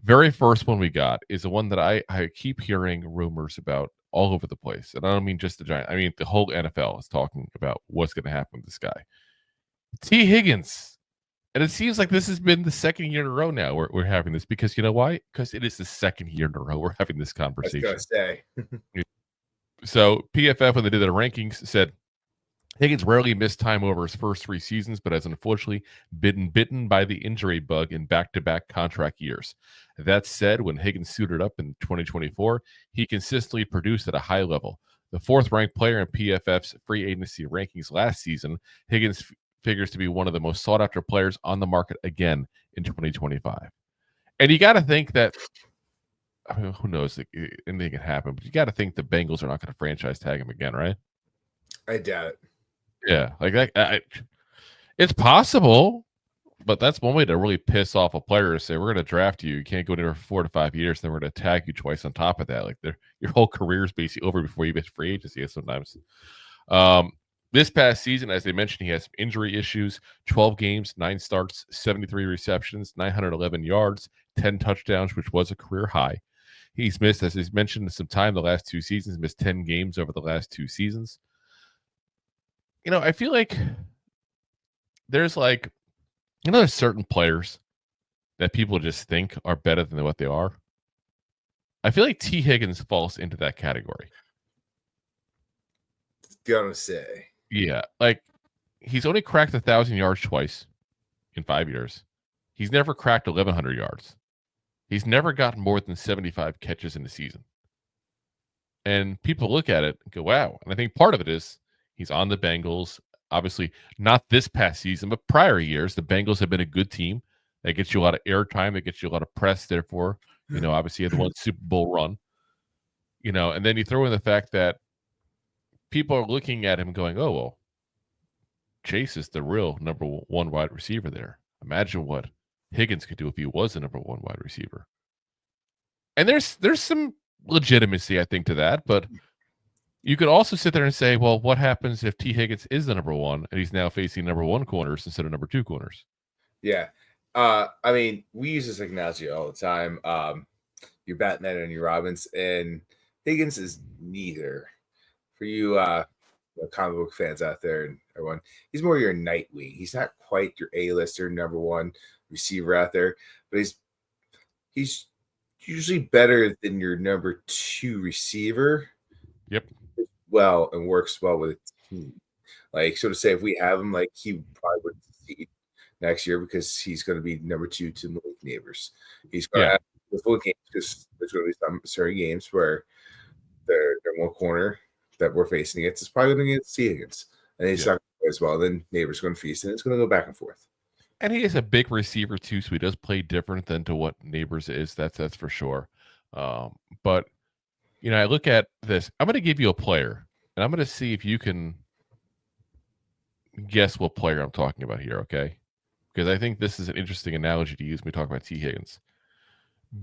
Very first one we got is the one that I keep hearing rumors about all over the place. And I don't mean just the Giants. I mean, the whole NFL is talking about what's going to happen with this guy. Tee Higgins. And it seems like this has been the second year in a row now we're having this because you know why? Because it is the second year in a row we're having this I was gonna conversation. say. So PFF, when they did their rankings, said Higgins rarely missed time over his first 3 seasons, but has unfortunately been bitten by the injury bug in back-to-back contract years. That said, when Higgins suited up in 2024, he consistently produced at a high level. The fourth-ranked player in PFF's free agency rankings last season, Higgins figures to be one of the most sought-after players on the market again in 2025. And you got to think that, I mean, who knows, anything can happen, but you got to think the Bengals are not going to franchise tag him again, right? I doubt it. Yeah, like that. It's possible, but that's one way to really piss off a player to say, we're going to draft you. You can't go anywhere for 4 to 5 years. Then we're going to tag you twice on top of that. Like your whole career is basically over before you get free agency sometimes. This past season, as they mentioned, he has some injury issues, 12 games, 9 starts, 73 receptions, 911 yards, 10 touchdowns, which was a career high. He's missed, as he's mentioned, some time the last 2 seasons, missed 10 games over the last 2 seasons. I feel like there's there's certain players that people just think are better than what they are. I feel like Tee Higgins falls into that category. Gonna say. Yeah. Like he's only cracked 1,000 yards twice in 5 years. He's never cracked 1,100 yards. He's never gotten more than 75 catches in a season. And people look at it and go, wow. And I think part of it is he's on the Bengals. Obviously, not this past season, but prior years, the Bengals have been a good team. That gets you a lot of airtime. That gets you a lot of press. Therefore, obviously, you had the one Super Bowl run. And then you throw in the fact that people are looking at him going, oh, well, Chase is the real number one wide receiver there. Imagine what Higgins could do if he was the number one wide receiver. And there's some legitimacy, I think, to that. But you could also sit there and say, well, what happens if Tee Higgins is the number one and he's now facing number one corners instead of number two corners? Yeah. I mean, we use this analogy all the time. Your Batman and your Robins, and Higgins is neither. For you, comic book fans out there and everyone, he's more your Nightwing. He's not quite your A-lister number one receiver out there, but he's usually better than your number two receiver. Yep. Well, and works well with a team. Like, so to say, if we have him, like, he probably would succeed next year because he's going to be number two to Malik Neighbors. He's going to have the full games because there's going to be some certain games where their one corner that we're facing against is probably going to get Tee Higgins. And he's not going to play as well. Then Neighbors going to feast, and it's going to go back and forth. And he is a big receiver too, so he does play different than to what Neighbors is. That's for sure. But I look at this. I'm going to give you a player, and I'm going to see if you can guess what player I'm talking about here. Okay, because I think this is an interesting analogy to use when we talk about Tee Higgins.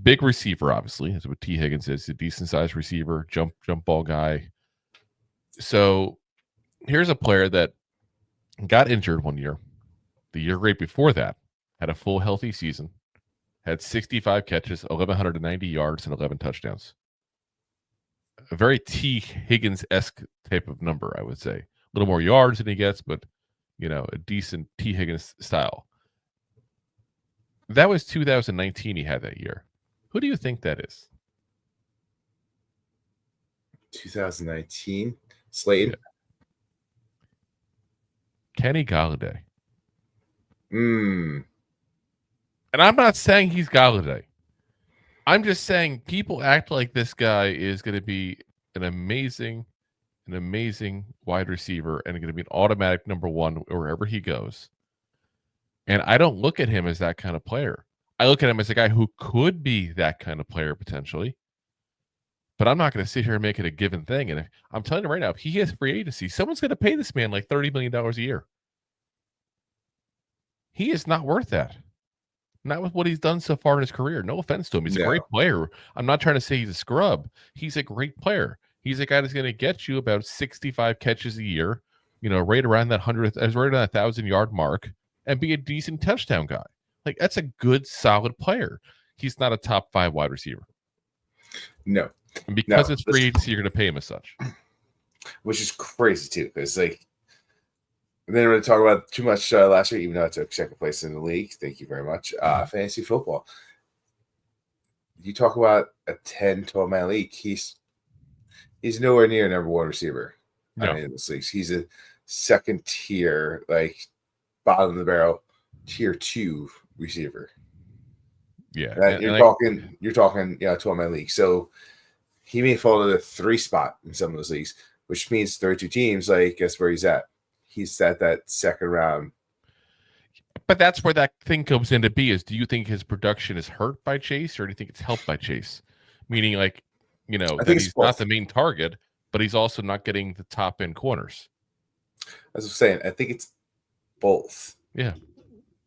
Big receiver, obviously, is what Tee Higgins is. A decent sized receiver, jump ball guy. So here's a player that got injured one year. The year right before that, had a full healthy season, had 65 catches, 1,190 yards, and 11 touchdowns. A very Tee Higgins-esque type of number, I would say. A little more yards than he gets, but, a decent Tee Higgins style. That was 2019 he had that year. Who do you think that is? 2019? Slade? Yeah. Kenny Golladay. And I'm not saying he's Golladay. I'm just saying people act like this guy is going to be an amazing wide receiver and going to be an automatic number one wherever he goes. And I don't look at him as that kind of player. I look at him as a guy who could be that kind of player potentially. But I'm not going to sit here and make it a given thing. And I'm telling you right now, if he has free agency, someone's going to pay this man like $30 million a year. He is not worth that. Not with what he's done so far in his career. No offense to him. He's a great player. I'm not trying to say he's a scrub. He's a great player. He's a guy that's going to get you about 65 catches a year, right around that 1,000-yard mark and be a decent touchdown guy. Like, that's a good, solid player. he's not a top 5 wide receiver. No. And because it's free agency, you're going to pay him as such. Which is crazy, too, because, like, we didn't really talk about too much last year, even though I took second place in the league. Thank you very much. Fantasy football. You talk about a 10, 12-man league, he's nowhere near number 1 receiver. No. In this league. He's a second tier, like, bottom of the barrel, tier 2 receiver. Yeah. You're talking 12-man league. So he may fall to the 3 spot in some of those leagues, which means 32 teams. Like, guess where he's at? He's at that second round. But that's where that thing comes into be is, do you think his production is hurt by Chase, or do you think it's helped by Chase? Meaning, like, that he's not the main target, but he's also not getting the top end corners. As I'm saying, I think it's both. Yeah.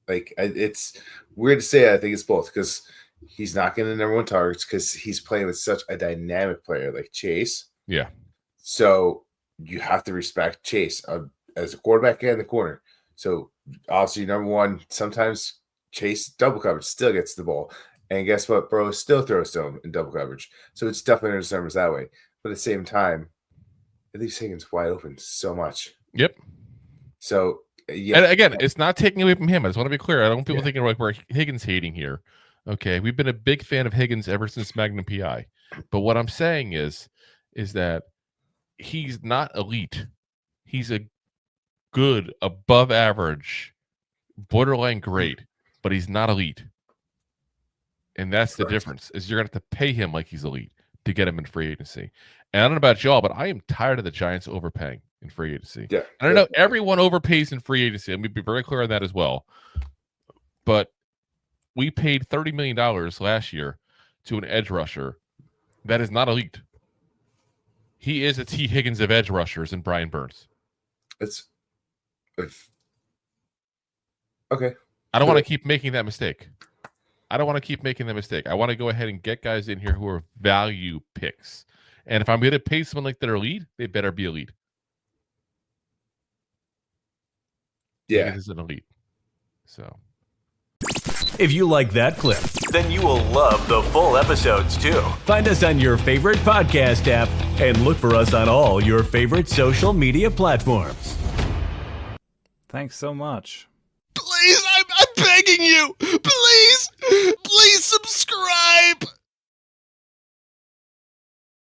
Like, it's weird to say I think it's both, because he's not getting the number 1 targets because he's playing with such a dynamic player like Chase. Yeah. So you have to respect Chase as a quarterback and the corner. So obviously, number 1, sometimes Chase double coverage still gets the ball. And guess what? Bro still throws to him in double coverage. So it's definitely under the numbers that way. But at the same time, it leaves Higgins wide open so much. Yep. So, yeah. And again, it's not taking away from him. I just want to be clear. I don't want people thinking like we're Higgins hating here. Okay. We've been a big fan of Higgins ever since Magnum PI. But what I'm saying is that he's not elite. He's a good, above average, borderline great, but he's not elite. And that's the difference, is you're going to have to pay him like he's elite to get him in free agency. And I don't know about y'all, but I am tired of the Giants overpaying in free agency. Yeah. And I know everyone overpays in free agency. Let me be very clear on that as well. But we paid $30 million last year to an edge rusher that is not elite. He is a Tee Higgins of edge rushers and Brian Burns. Okay. I don't want to keep making that mistake. I want to go ahead and get guys in here who are value picks. And if I'm going to pay someone like they're elite, they better be elite. Yeah. Higgins is an elite. So. If you like that clip, then you will love the full episodes too. Find us on your favorite podcast app and look for us on all your favorite social media platforms. Thanks so much. Please, I'm begging you. Please subscribe.